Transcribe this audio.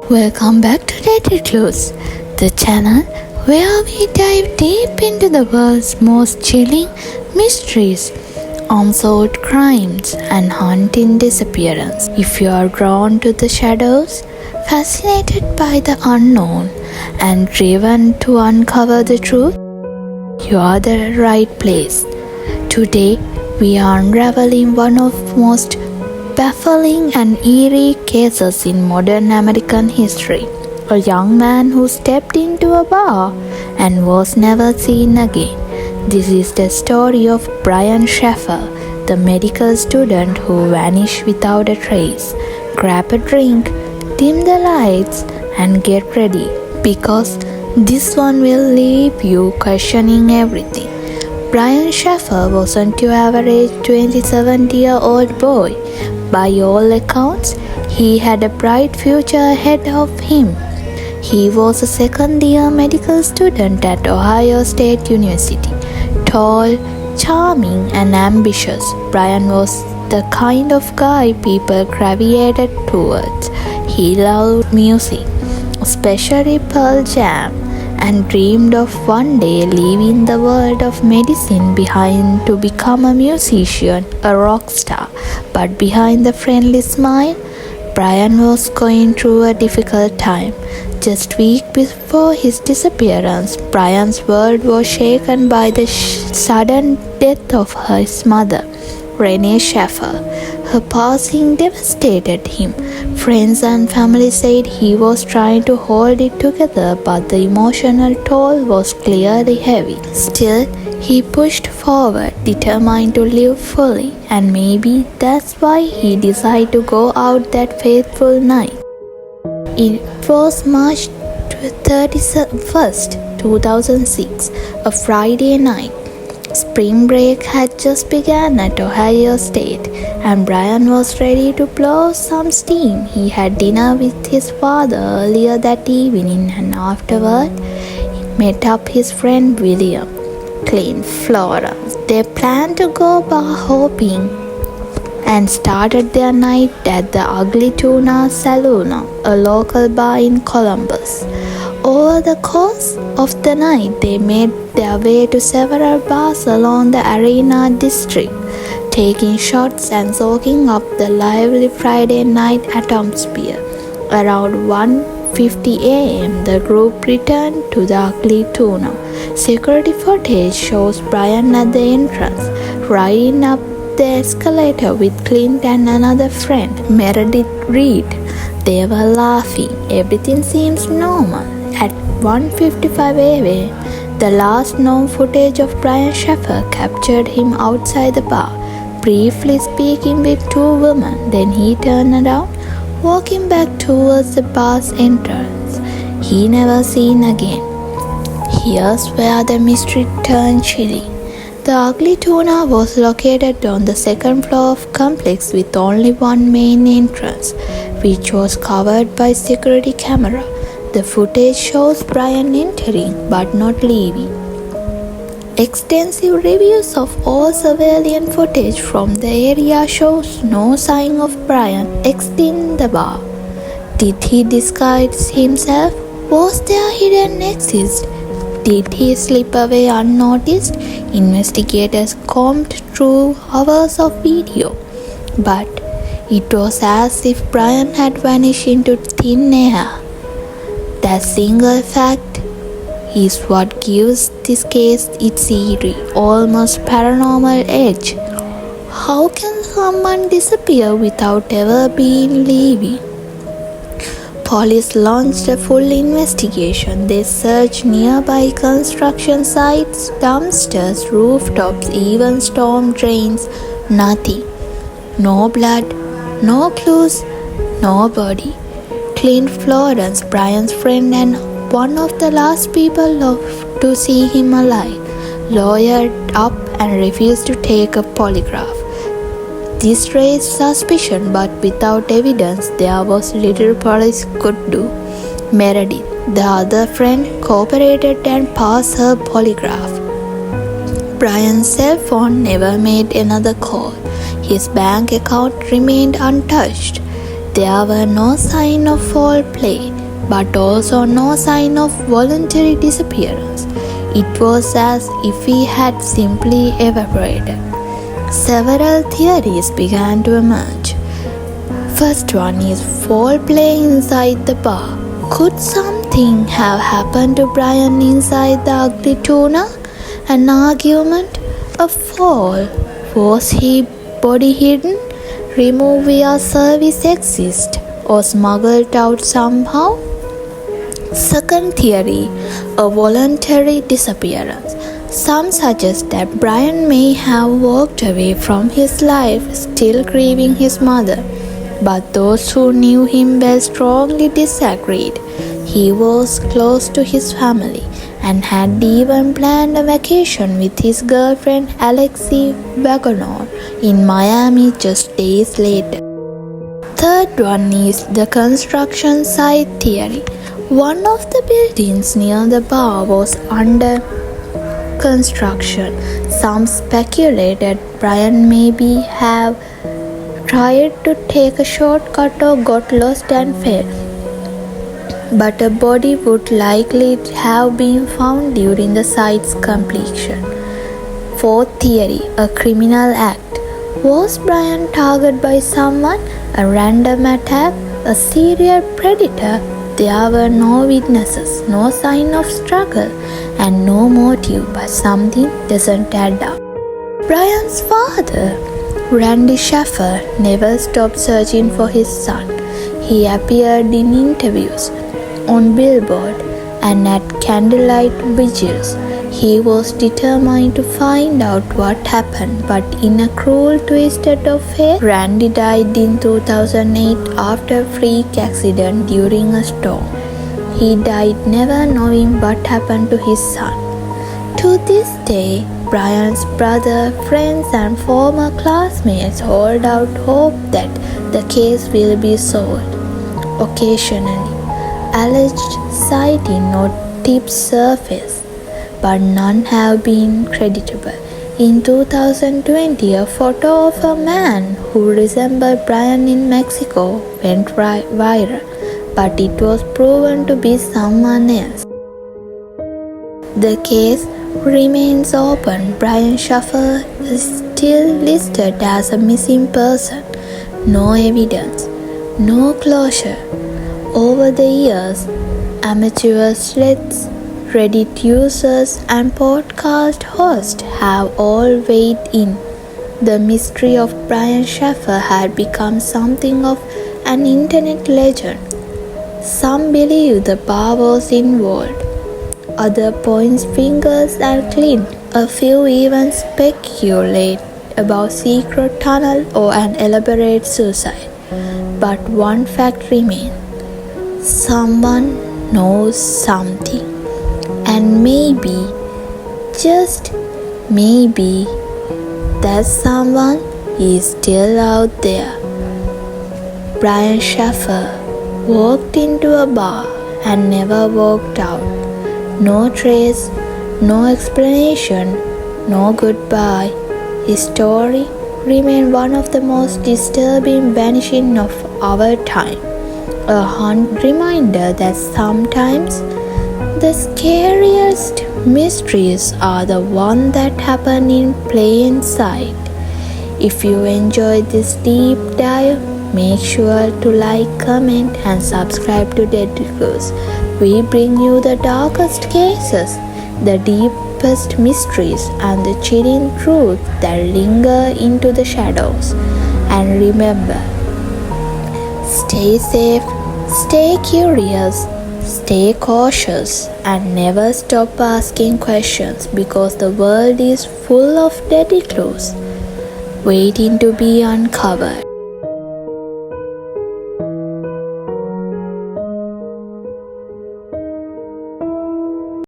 Welcome back to Deadly Clues, the channel where we dive deep into the world's most chilling mysteries, unsolved crimes, and haunting disappearance. If you are drawn to the shadows, fascinated by the unknown, and driven to uncover the truth, you are the right place. Today, we are unraveling one of the most baffling and eerie cases in modern American history. A young man who stepped into a bar and was never seen again. This is the story of Brian Shaffer, the medical student who vanished without a trace. Grab a drink, dim the lights, and get ready, because this one will leave you questioning everything. Brian Shaffer wasn't your average 27-year-old boy. By all accounts, he had a bright future ahead of him. He was a second-year medical student at Ohio State University. Tall, charming, and ambitious, Brian was the kind of guy people gravitated towards. He loved music, especially Pearl Jam, and dreamed of one day leaving the world of medicine behind to become a musician, a rock star. But behind the friendly smile, Brian was going through a difficult time. Just weeks before his disappearance, Brian's world was shaken by the sudden death of his mother, Renee Shaffer. Her passing devastated him. Friends and family said he was trying to hold it together, but the emotional toll was clearly heavy. Still, he pushed forward, determined to live fully, and maybe that's why he decided to go out that fateful night. It was March 31st, 2006, a Friday night. Spring break had just begun at Ohio State, and Brian was ready to blow some steam. He had dinner with his father earlier that evening, and afterward, he met up his friend William, Clint, Florence. They planned to go bar hopping and started their night at the Ugly Tuna Saloona, a local bar in Columbus. Over the course of the night, they made their way to several bars along the Arena District, taking shots and soaking up the lively Friday night atmosphere. Around 1:50 a.m., the group returned to the Ugly Tuna. Security footage shows Brian at the entrance, riding up the escalator with Clint and another friend, Meredith Reed. They were laughing. Everything seems normal. At 1:55 a.m., the last known footage of Brian Shaffer captured him outside the bar, briefly speaking with two women. Then he turned around, walking back towards the bar's entrance. He never seen again. Here's where the mystery turned chilling. The Ugly Tuna was located on the second floor of the complex with only one main entrance, which was covered by security camera. The footage shows Brian entering but not leaving. Extensive reviews of all surveillance footage from the area shows no sign of Brian exiting the bar. Did he disguise himself? Was there hidden exit? Did he slip away unnoticed? Investigators combed through hours of video, but it was as if Brian had vanished into thin air. That single fact is what gives this case its eerie, almost paranormal edge. How can someone disappear without ever being leaving? Police launched a full investigation. They searched nearby construction sites, dumpsters, rooftops, even storm drains. Nothing. No blood, no clues, no body. Clint, Florence, Brian's friend and one of the last people to see him alive, lawyered up and refused to take a polygraph. This raised suspicion, but without evidence, there was little police could do. Meredith, the other friend, cooperated and passed her polygraph. Brian's cell phone never made another call. His bank account remained untouched. There were no sign of foul play, but also no sign of voluntary disappearance. It was as if he had simply evaporated. Several theories began to emerge. First one is foul play inside the bar. Could something have happened to Brian inside the Ugly Tuna? An argument? A fall? Was he body hidden, removed via service exit, or smuggled out somehow? Second theory, a voluntary disappearance. Some suggest that Brian may have walked away from his life still grieving his mother, but those who knew him well strongly disagreed. He was close to his family and had even planned a vacation with his girlfriend Alexi Wagonor in Miami just days later. Third one is the construction site theory. One of the buildings near the bar was under construction. Some speculated Brian maybe have tried to take a shortcut or got lost and fell, but a body would likely have been found during the site's completion. Fourth theory, a criminal act. Was Brian targeted by someone, a random attack, a serial predator? There were no witnesses, no sign of struggle, and no motive, but something doesn't add up. Brian's father, Randy Shaffer, never stopped searching for his son. He appeared in interviews, on billboard, and at candlelight vigils. He was determined to find out what happened, but in a cruel twist of fate, Randy died in 2008 after a freak accident during a storm. He died never knowing what happened to his son. To this day, Brian's brother, friends, and former classmates hold out hope that the case will be solved. Occasionally, alleged sighting or tips surface, but none have been creditable. In 2020, a photo of a man who resembled Brian in Mexico went viral, but it was proven to be someone else. The case remains open. Brian Shaffer is still listed as a missing person. No evidence, no closure. Over the years, amateur threads, Reddit users, and podcast hosts have all weighed in. The mystery of Brian Shaffer had become something of an internet legend. Some believe the bar was involved. Others point fingers at Clint. A few even speculate about secret tunnel or an elaborate suicide. But one fact remains. Someone knows something. And maybe, just maybe, that someone is still out there. Brian Shaffer walked into a bar and never walked out. No trace, no explanation, no goodbye. His story remains one of the most disturbing vanishing of our time. A haunting reminder that sometimes the scariest mysteries are the ones that happen in plain sight. If you enjoyed this deep dive, make sure to like, comment, and subscribe to Deadly Clues. We bring you the darkest cases, the deepest mysteries, and the chilling truth that linger into the shadows. And remember, stay safe, stay curious, stay cautious, and never stop asking questions, because the world is full of deadly clues waiting to be uncovered.